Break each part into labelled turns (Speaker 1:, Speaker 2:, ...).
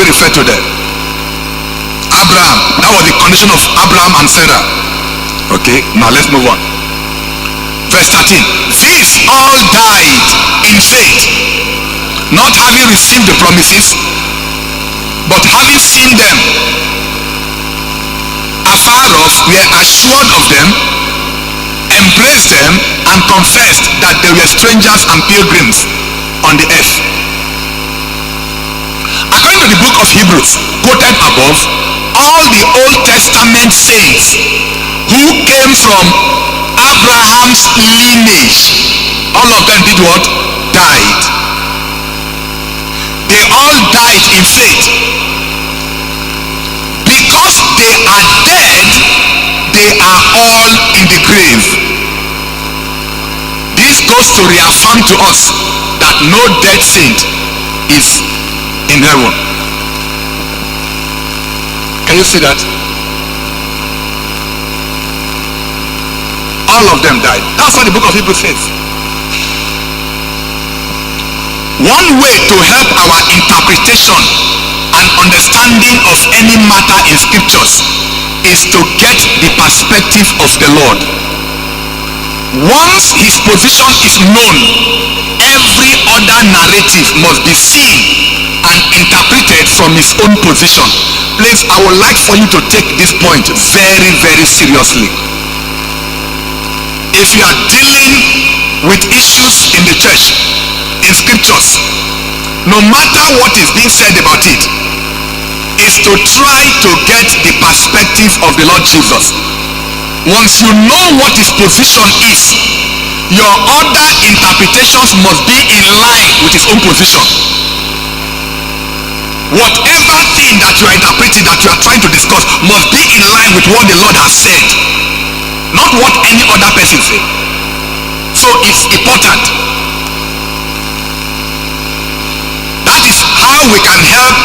Speaker 1: we refer to them? Abraham. That was the condition of Abraham and Sarah. Okay, now let's move on. Verse 13. These all died in faith, not having received the promises, but having seen them afar off, were assured of them, embraced them, and confessed that they were strangers and pilgrims on the earth. According to the book of Hebrews, quoted above, all the Old Testament saints who came from Abraham's lineage, all of them did what? Died. They all died in faith. Because they are dead, they are all in the grave. This goes to reaffirm to us that no dead saint is in heaven. Can you see that? All of them died. That's what the book of Hebrews says. One way to help our interpretation and understanding of any matter in scriptures is to get the perspective of the Lord. Once his position is known, every other narrative must be seen and interpreted from his own position. Please, I would like for you to take this point very, very seriously. If you are dealing with issues in the church, in scriptures, no matter what is being said about it, is to try to get the perspective of the Lord Jesus. Once you know what his position is, your other interpretations must be in line with his own position. Whatever thing that you are interpreting, that you are trying to discuss, must be in line with what the Lord has said, not what any other person said. So it's important. That is how we can help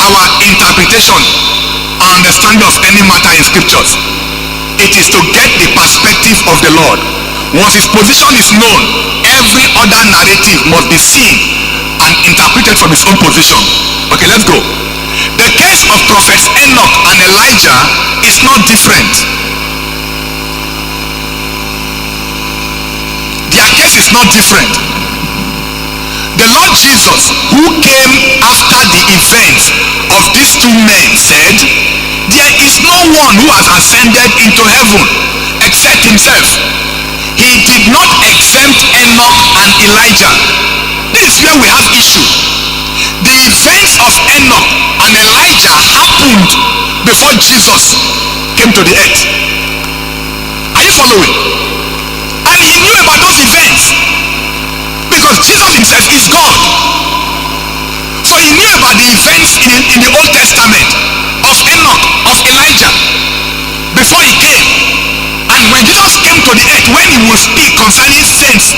Speaker 1: our interpretation and understanding of any matter in scriptures. It is to get the perspective of the Lord. Once his position is known, every other narrative must be seen and interpreted from his own position. Okay, let's go. The case of prophets Enoch and Elijah is not different. Their case is not different. The Lord Jesus, who came after the events of these two men, said, there is no one who has ascended into heaven except himself. He did not exempt Enoch and Elijah. This is where we have issue. The events of Enoch and Elijah happened before Jesus came to the earth. Are you following? And he knew about those events because Jesus himself is God. So he knew about the events in the Old Testament of Enoch, of Elijah, before he came. And when Jesus came to the earth, when he would speak concerning saints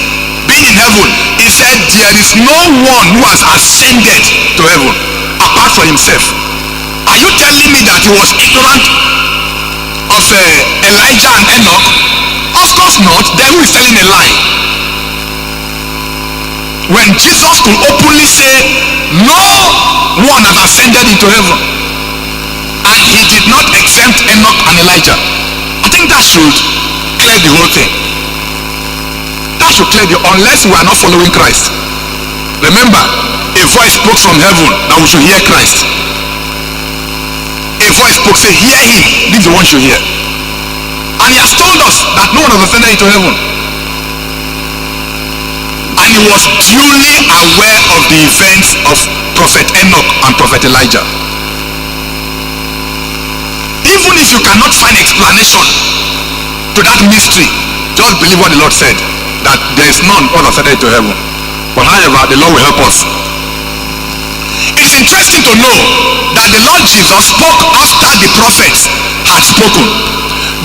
Speaker 1: being in heaven, he said there is no one who has ascended to heaven apart from himself. Are you telling me that he was ignorant of Elijah and Enoch? Of course not. Then who is telling a lie? When Jesus could openly say no one has ascended into heaven, and he did not exempt Enoch and Elijah, I think that should clear the whole thing. That should clear the, unless we are not following Christ. Remember, a voice spoke from heaven that we should hear Christ. A voice spoke, say, hear him. This is the one you should hear. And he has told us that no one has ascended into heaven. And he was duly aware of the events of Prophet Enoch and Prophet Elijah. Even if you cannot find explanation to that mystery, just believe what the Lord said, that there is none who has ascended into heaven. But however, the Lord will help us. It is interesting to know that the Lord Jesus spoke after the prophets had spoken.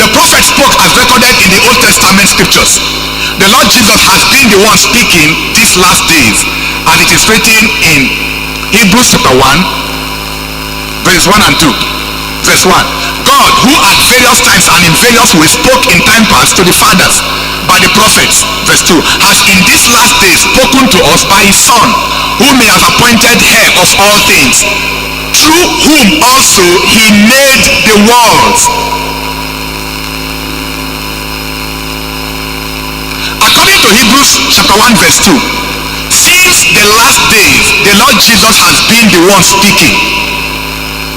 Speaker 1: The prophets spoke as recorded in the Old Testament scriptures. The Lord Jesus has been the one speaking these last days, and it is written in Hebrews chapter 1, verse 1 and 2. Verse 1. God, who at various times and in various ways spoke in time past to the fathers by the prophets, verse 2, has in these last days spoken to us by his Son, whom he has appointed heir of all things, through whom also he made the worlds. According to Hebrews chapter 1 verse 2, since the last days, the Lord Jesus has been the one speaking.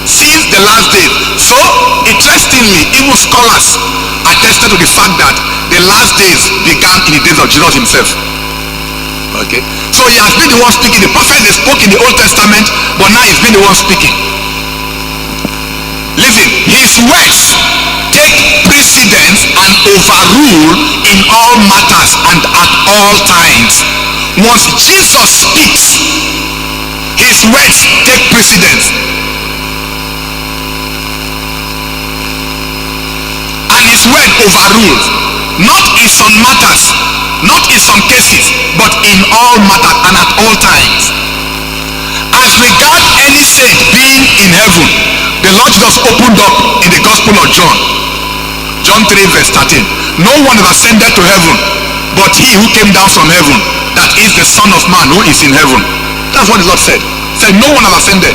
Speaker 1: Since the last days. So, interestingly, even scholars attested to the fact that the last days began in the days of Jesus himself. Okay, so he has been the one speaking. The prophets, they spoke in the Old Testament, but now he's been the one speaking. Listen, his words take precedence and overrule in all matters and at all times. Once Jesus speaks, his words take precedence, and his word overrules, not in some matters, not in some cases, but in all matters and at all times. As regard any saint being in heaven, the Lord Jesus opened up in the Gospel of John, John 3 verse 13. No one has ascended to heaven but he who came down from heaven, that is the Son of Man who is in heaven. That's what the Lord said. He said no one has ascended.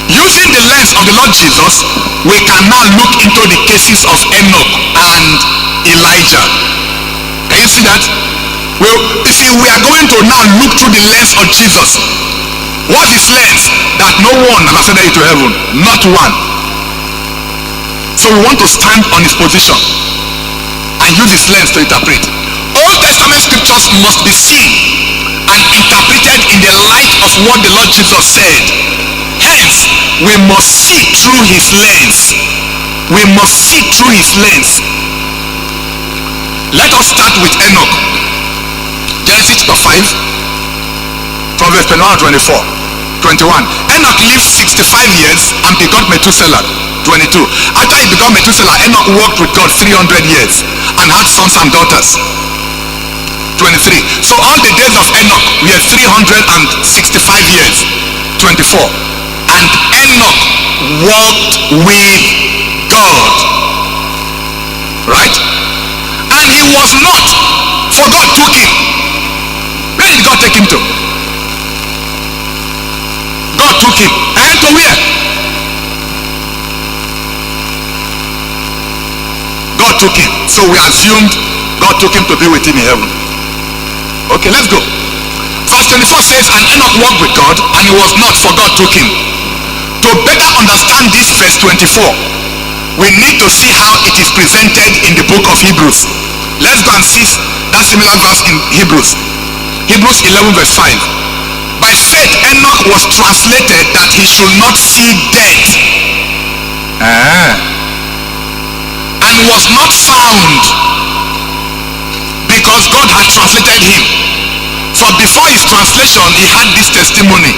Speaker 1: Using the lens of the Lord Jesus, we can now look into the cases of Enoch and Elijah. Can you see that? Well, you see, we are going to now look through the lens of Jesus. What's his lens? That no one has ascended into heaven, not one. So we want to stand on his position and use his lens to interpret. Old Testament scriptures must be seen and interpreted in the light of what the Lord Jesus said. Hence, we must see through his lens. We must see through his lens. Let us start with Enoch. Genesis chapter 5, from verse 21 to 21. Enoch lived 65 years and begot Methuselah. 22. After he begot Methuselah, Enoch walked with God 300 years and had sons and daughters. 23. So all the days of Enoch were 365 years. 24. And Enoch walked with God. Right? And he was not, for God took him. Where did God take him to? God took him. And to where? God took him. So we assumed God took him to be with him in heaven. Okay, let's go. Verse 24 says, and Enoch walked with God, and he was not, for God took him. To better understand this verse 24, we need to see how it is presented in the book of Hebrews. Let's go and see that similar verse in Hebrews. Hebrews 11 verse 5. By faith Enoch was translated that he should not see death, and was not found, because God had translated him. For before his translation he had this testimony,